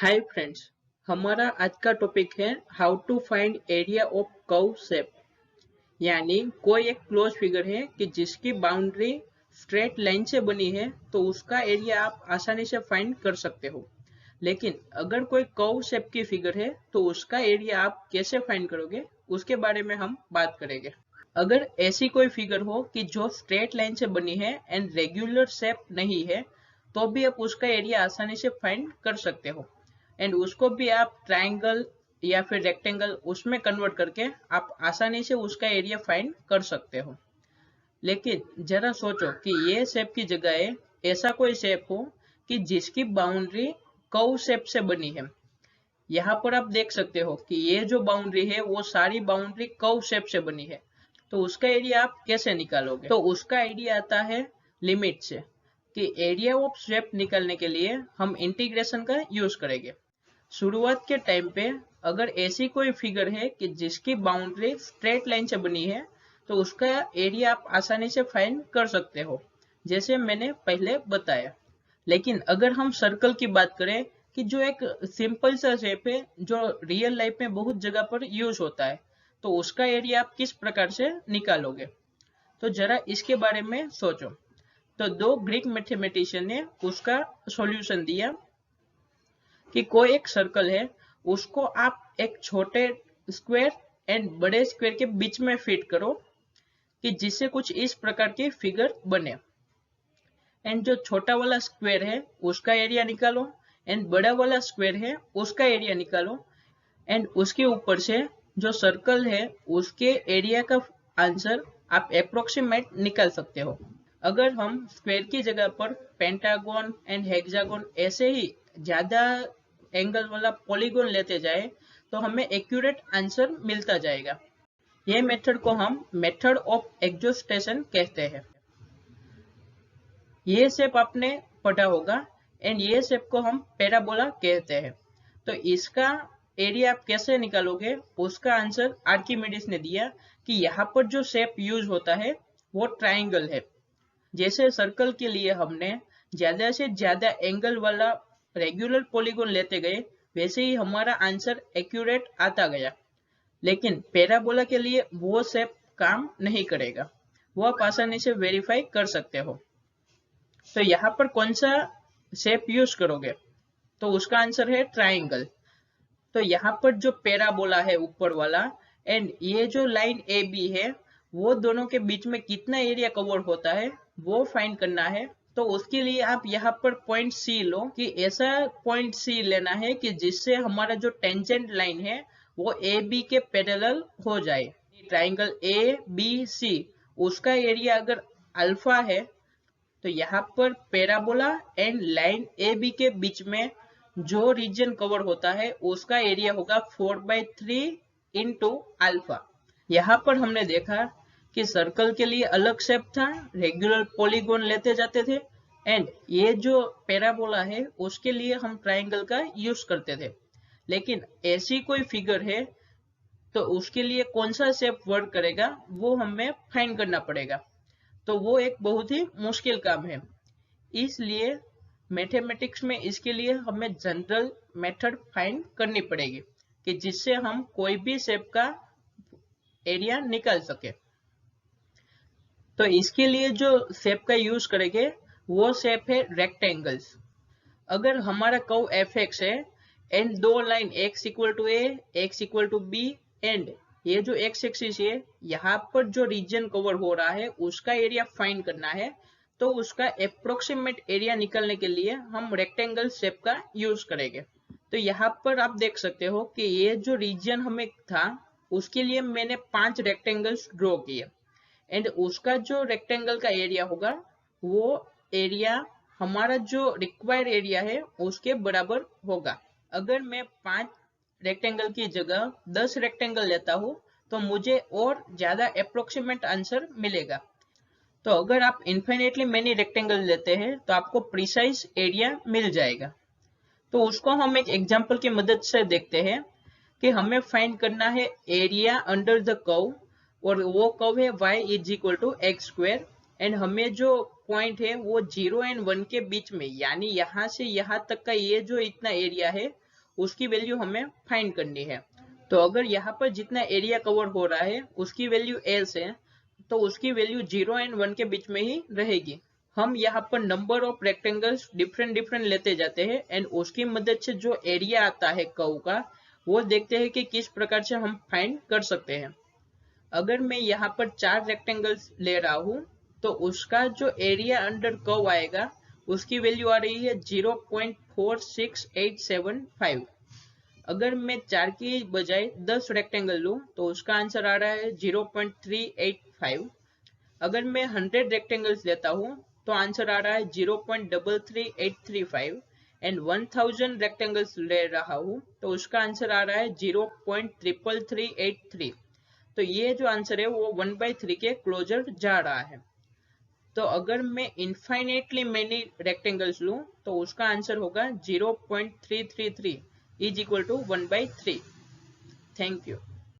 Hi friends, हमारा आज का टॉपिक है how to find area of curve shape. यानी कोई एक क्लोज फिगर है कि जिसकी बाउंड्री स्ट्रेट लाइन से बनी है तो उसका एरिया आप आसानी से फाइंड कर सकते हो। लेकिन अगर कोई कर्व शेप की फिगर है तो उसका एरिया आप कैसे फाइंड करोगे उसके बारे में हम बात करेंगे। अगर ऐसी कोई फिगर हो कि जो स्ट्रेट लाइन से बनी है एंड रेगुलर शेप नहीं है तो भी आप उसका एरिया आसानी से फाइंड कर सकते हो। एंड उसको भी आप ट्रायंगल या फिर रेक्टेंगल उसमें कन्वर्ट करके आप आसानी से उसका एरिया फाइंड कर सकते हो। लेकिन जरा सोचो कि ये शेप की जगह ऐसा कोई शेप हो कि जिसकी बाउंड्री कर्व शेप से बनी है। यहाँ पर आप देख सकते हो कि ये जो बाउंड्री है वो सारी बाउंड्री कर्व शेप से बनी है। तो उसका एरिया आप कैसे निकालोगे? तो उसका आइडिया आता है लिमिट से कि एरिया ऑफ शेप निकालने के लिए हम इंटीग्रेशन का यूज करेंगे। शुरुआत के टाइम पे अगर ऐसी कोई फिगर है कि जिसकी बाउंड्री स्ट्रेट लाइन से बनी है तो उसका एरिया आप आसानी से फाइंड कर सकते हो, जैसे मैंने पहले बताया। लेकिन अगर हम सर्कल की बात करें कि जो एक सिंपल सा शेप है जो रियल लाइफ में बहुत जगह पर यूज होता है, तो उसका एरिया आप किस प्रकार से निकालोगे? तो जरा इसके बारे में सोचो। तो दो ग्रीक मैथमेटिशियन ने उसका सॉल्यूशन दिया कि कोई एक सर्कल है, उसको आप एक छोटे स्क्वायर एंड बड़े स्क्वायर के बीच में फिट करो कि जिससे कुछ इस प्रकार की फिगर बने। एंड जो छोटा वाला स्क्वायर है उसका एरिया निकालो एंड बड़ा वाला स्क्वायर है उसका एरिया निकालो। एंड उसके ऊपर से जो सर्कल है उसके एरिया का आंसर आप अप्रोक्सीमेट निकाल सकते हो। अगर हम स्क्वायर की जगह पर पेंटागन एंड हेक्सागन ऐसे ही ज्यादा एंगल वाला पॉलीगॉन लेते जाए तो हमें एक्यूरेट आंसर मिलता जाएगा। ये मेथड को हम मेथड ऑफ एक्सॉस्टेशन कहते हैं। ये शेप आपने पढ़ा होगा एंड ये शेप को हम पैराबोला कहते हैं। तो इसका एरिया आप कैसे निकालोगे उसका आंसर आर्किमिडीज ने दिया कि यहाँ पर जो शेप यूज होता है वो ट्राइंगल है। जैसे सर्कल के लिए हमने ज्यादा से ज्यादा एंगल वाला रेगुलर पॉलीगॉन लेते गए, वैसे ही हमारा आंसर एक्यूरेट आता गया। लेकिन पैराबोला के लिए वो शेप काम नहीं करेगा, वो आप आसानी से वेरीफाई कर सकते हो। तो यहाँ पर कौन सा शेप यूज करोगे? तो उसका आंसर है ट्राइंगल। तो यहाँ पर जो पैराबोला है ऊपर वाला एंड ये जो लाइन ए बी है वो दोनों के बीच में कितना एरिया कवर होता है वो फाइंड करना है। तो उसके लिए आप यहाँ पर पॉइंट सी लो कि ऐसा पॉइंट सी लेना है कि जिससे हमारा जो टेंजेंट लाइन है वो ए बी के पैरेलल हो जाए। ट्राइंगल ए बी सी उसका एरिया अगर अल्फा है तो यहाँ पर parabola and line A B के बीच में जो रीजन कवर होता है उसका एरिया होगा 4/3 इंटू अल्फा। यहाँ पर हमने देखा कि सर्कल के लिए अलग शेप था, रेगुलर पॉलीगॉन लेते जाते थे एंड ये जो पैराबोला है उसके लिए हम ट्राइंगल का यूज करते थे। लेकिन ऐसी कोई फिगर है तो उसके लिए कौन सा शेप वर्क करेगा वो हमें फाइंड करना पड़ेगा। तो वो एक बहुत ही मुश्किल काम है, इसलिए मैथमेटिक्स में इसके लिए हमें जनरल मेथड फाइंड करनी पड़ेगी कि जिससे हम कोई भी शेप का एरिया निकाल सके। तो इसके लिए जो शेप का यूज करेंगे वो शेप है रेक्टेंगल्स। अगर हमारा कर्व एफ एक्स है एंड दो line x equal to a x equal to b and ये जो एक्स एक्सिस है यहाँ पर जो रीजन कवर हो रहा है उसका एरिया फाइंड करना है। तो उसका अप्रोक्सीमेट एरिया निकालने के लिए हम रेक्टेंगल शेप का यूज करेंगे। तो यहाँ पर आप देख सकते हो कि ये जो रीजन हमें था उसके लिए मैंने 5 रेक्टेंगल्स ड्रॉ किए एंड उसका जो रेक्टेंगल का एरिया होगा वो एरिया हमारा जो रिक्वायर्ड एरिया है उसके बराबर होगा। अगर मैं 5 रेक्टेंगल की जगह 10 रेक्टेंगल लेता हूँ तो मुझे और ज्यादा अप्रोक्सीमेट आंसर मिलेगा। तो अगर आप इन्फिनेटली मेनी रेक्टेंगल लेते हैं तो आपको प्रिसाइज एरिया मिल जाएगा। तो उसको हम एक एग्जांपल की मदद से देखते हैं कि हमें फाइंड करना है एरिया अंडर द कर्व और वो कर्व है y is equal to x square and हमें जो पॉइंट है वो 0 एंड 1 के बीच में यानी यहाँ से यहाँ तक का ये जो इतना एरिया है उसकी वैल्यू हमें फाइंड करनी है। तो अगर यहाँ पर जितना एरिया कवर हो रहा है उसकी वैल्यू एस है, तो उसकी वैल्यू 0 और 1 के बीच में ही रहेगी। हम यहाँ पर number of rectangles different different लेते जाते हैं एंड उसकी मदद से जो एरिया आता है कर्व का वो देखते हैं कि किस प्रकार से हम फाइंड कर सकते हैं। अगर मैं यहाँ पर 4 रेक्टेंगल्स ले रहा हूँ तो उसका जो एरिया अंडर कर्व आएगा उसकी वैल्यू आ रही है 0.46875। अगर मैं 4 की बजाय 10 रेक्टेंगल लूं तो उसका आंसर आ रहा है 0.385। अगर मैं 100 रेक्टेंगल्स लेता हूं तो आंसर आ रहा है 0.33835 एंड 1000 रेक्टेंगल्स ले रहा हूं तो उसका आंसर आ रहा है 0.33383। तो ये जो आंसर है वो 1/3 के क्लोजर जा रहा है। तो अगर मैं इनफाइनेटली मेनी रेक्टेंगल्स लूं तो उसका आंसर होगा 0.333 is equal to 1/3। Thank you.